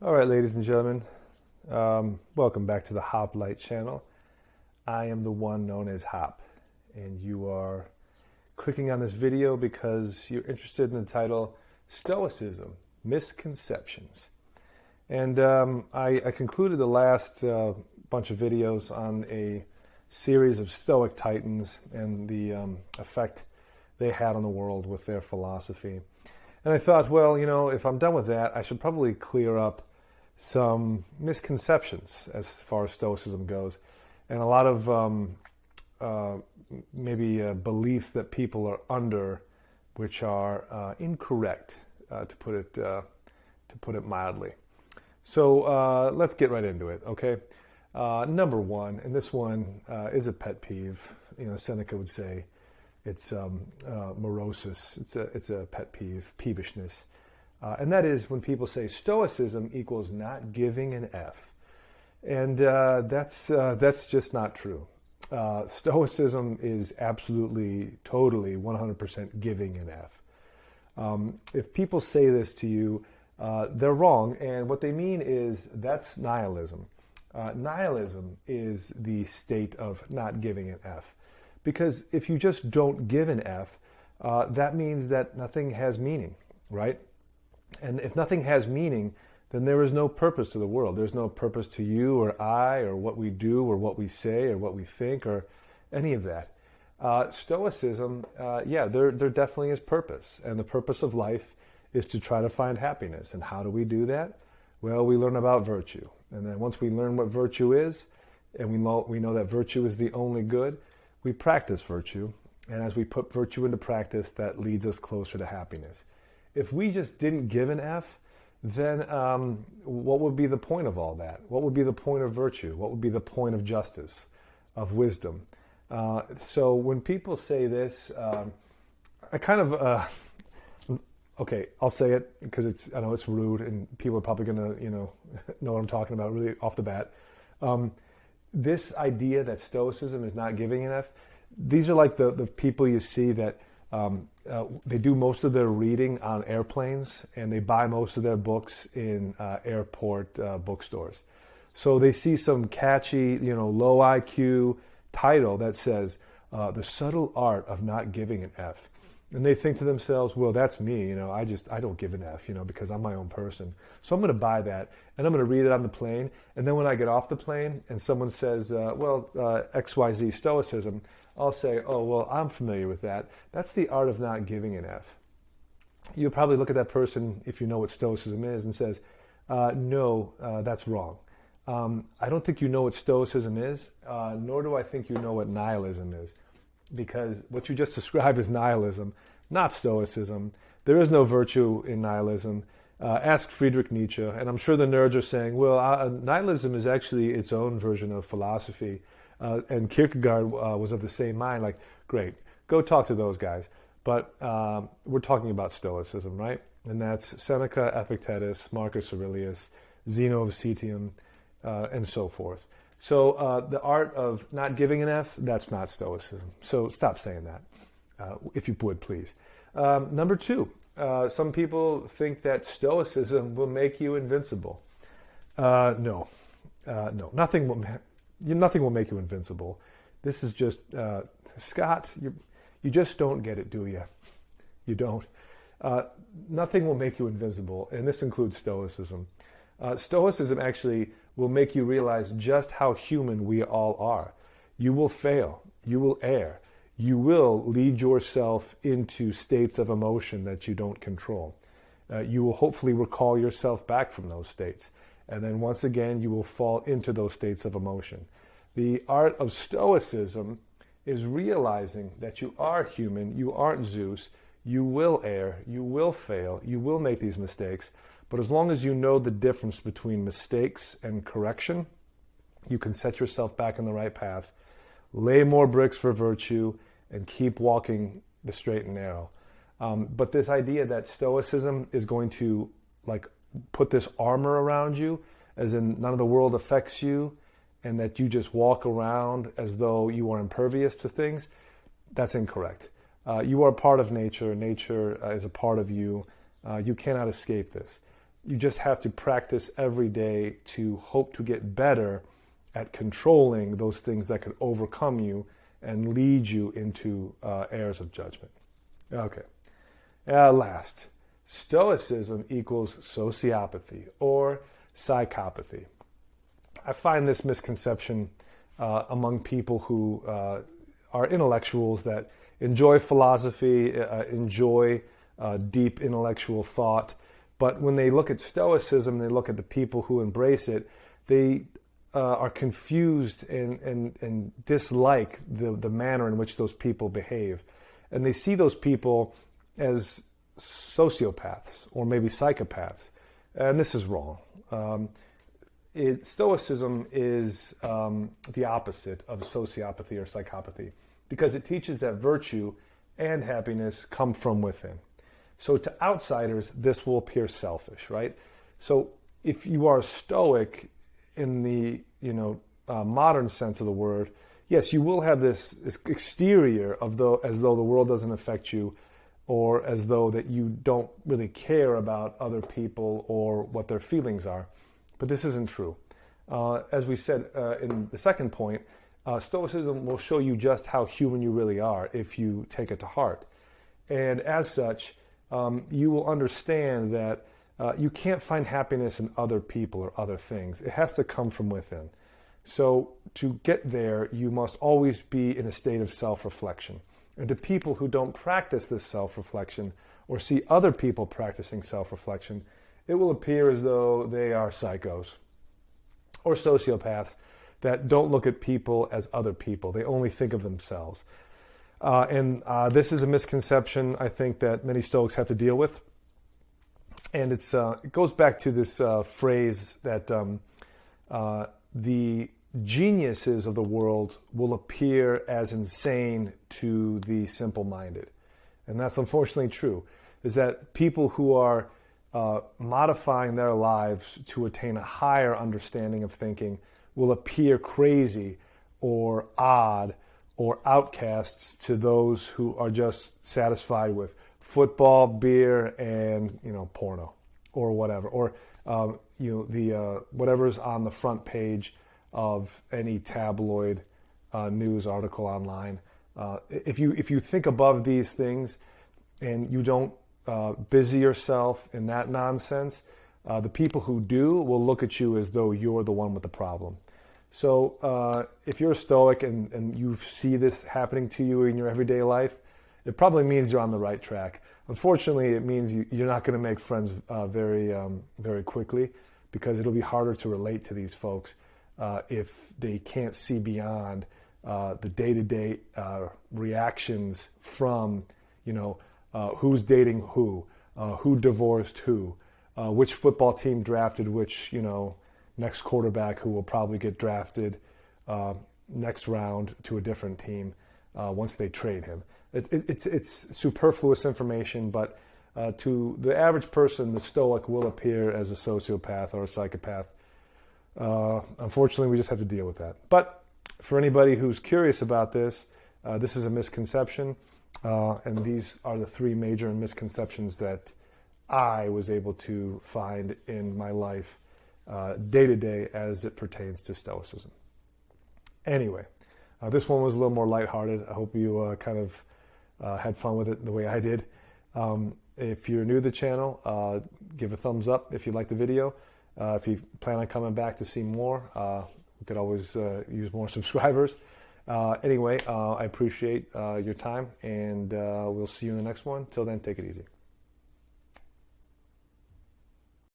All right, ladies and gentlemen, welcome back to the Hoplite channel. I am the one known as Hop, and you are clicking on this video because you're interested in the title Stoicism, Misconceptions. And I concluded the last bunch of videos on a series of Stoic Titans and the effect they had on the world with their philosophy. And I thought, well, you know, if I'm done with that, I should probably clear up some misconceptions as far as Stoicism goes, and a lot of maybe beliefs that people are under, which are incorrect, to put it mildly. So let's get right into it. Okay, number one, and this one is a pet peeve. You know, Seneca would say it's morosis. It's a pet peeve, peevishness. And that is when people say Stoicism equals not giving an F. And that's just not true. Stoicism is absolutely, totally, 100% giving an F. If people say this to you, they're wrong. And what they mean is that's nihilism. Nihilism is the state of not giving an F. Because if you just don't give an F, that means that nothing has meaning, right? And if nothing has meaning, then there is no purpose to the world. There's no purpose to you or I or what we do or what we say or what we think or any of that. Stoicism, there definitely is purpose. And the purpose of life is to try to find happiness. And how do we do that? Well, we learn about virtue. And then once we learn what virtue is, and we know that virtue is the only good, we practice virtue. And as we put virtue into practice, that leads us closer to happiness. If we just didn't give an F, then what would be the point of all that? What would be the point of virtue? What would be the point of justice, of wisdom? So when people say this, I kind of, okay, I'll say it because I know it's rude and people are probably going to, know what I'm talking about really off the bat. This idea that Stoicism is not giving an F, these are like the people you see that they do most of their reading on airplanes, and they buy most of their books in airport bookstores. So they see some catchy, low IQ title that says, The Subtle Art of Not Giving an F. And they think to themselves, well, that's me, I don't give an F, because I'm my own person. So I'm going to buy that, and I'm going to read it on the plane. And then when I get off the plane and someone says, XYZ Stoicism, I'll say, oh, well, I'm familiar with that. That's the art of not giving an F. You'll probably look at that person, if you know what Stoicism is, and says, no, that's wrong. I don't think you know what Stoicism is, nor do I think you know what nihilism is. Because what you just described is nihilism, not Stoicism. There is no virtue in nihilism. Ask Friedrich Nietzsche, and I'm sure the nerds are saying, well, nihilism is actually its own version of philosophy. And Kierkegaard was of the same mind, like, great, go talk to those guys. But we're talking about Stoicism, right? And that's Seneca, Epictetus, Marcus Aurelius, Zeno of Citium, and so forth. So the art of not giving an F, that's not Stoicism. So stop saying that, if you would, please. Number two, some people think that Stoicism will make you invincible. No, nothing will make you invincible. This is just, Scott, you just don't get it, do you? You don't. Nothing will make you invincible, and this includes Stoicism. Stoicism actually will make you realize just how human we all are. You will fail. You will err. You will lead yourself into states of emotion that you don't control. You will hopefully recall yourself back from those states. And then once again, you will fall into those states of emotion. The art of Stoicism is realizing that you are human, you aren't Zeus, you will err, you will fail, you will make these mistakes, but as long as you know the difference between mistakes and correction, you can set yourself back on the right path, lay more bricks for virtue, and keep walking the straight and narrow. But this idea that Stoicism is going to put this armor around you, as in none of the world affects you, and that you just walk around as though you are impervious to things, that's incorrect. You are part of nature. Nature is a part of you. You cannot escape this. You just have to practice every day to hope to get better at controlling those things that could overcome you and lead you into errors of judgment. Okay. Last, Stoicism equals sociopathy or psychopathy. I find this misconception among people who are intellectuals that enjoy philosophy, enjoy deep intellectual thought, but when they look at Stoicism, they look at the people who embrace it, they are confused and dislike the manner in which those people behave. And they see those people as sociopaths or maybe psychopaths. And this is wrong. Stoicism is the opposite of sociopathy or psychopathy because it teaches that virtue and happiness come from within. So to outsiders, this will appear selfish, right? So if you are Stoic in the modern sense of the word, yes, you will have this exterior as though the world doesn't affect you, or as though that you don't really care about other people or what their feelings are. But this isn't true. As we said in the second point, Stoicism will show you just how human you really are if you take it to heart. And as such, you will understand that you can't find happiness in other people or other things. It has to come from within. So to get there, you must always be in a state of self-reflection. And to people who don't practice this self-reflection or see other people practicing self-reflection, it will appear as though they are psychos or sociopaths that don't look at people as other people. They only think of themselves. And this is a misconception, I think, that many Stoics have to deal with. And it goes back to this phrase that the geniuses of the world will appear as insane to the simple-minded. And that's unfortunately true, is that people who are modifying their lives to attain a higher understanding of thinking will appear crazy or odd or outcasts to those who are just satisfied with football, beer, and porno or whatever, or whatever's on the front page of any tabloid news article online. If you think above these things and you don't busy yourself in that nonsense, the people who do will look at you as though you're the one with the problem. So if you're a Stoic and you see this happening to you in your everyday life, it probably means you're on the right track. Unfortunately, it means you're not going to make friends very quickly, because it'll be harder to relate to these folks if they can't see beyond the day-to-day reactions from, who's dating who divorced who, which football team drafted which, next quarterback who will probably get drafted next round to a different team once they trade him. It's superfluous information, but to the average person, the Stoic will appear as a sociopath or a psychopath. Unfortunately, we just have to deal with that. But for anybody who's curious about this, this is a misconception, and these are the three major misconceptions that I was able to find in my life day to day as it pertains to Stoicism. Anyway, this one was a little more lighthearted. I hope you kind of had fun with it the way I did. If you're new to the channel, give a thumbs up if you like the video. If you plan on coming back to see more, we could always use more subscribers. Anyway, I appreciate your time, and we'll see you in the next one. Till then, take it easy.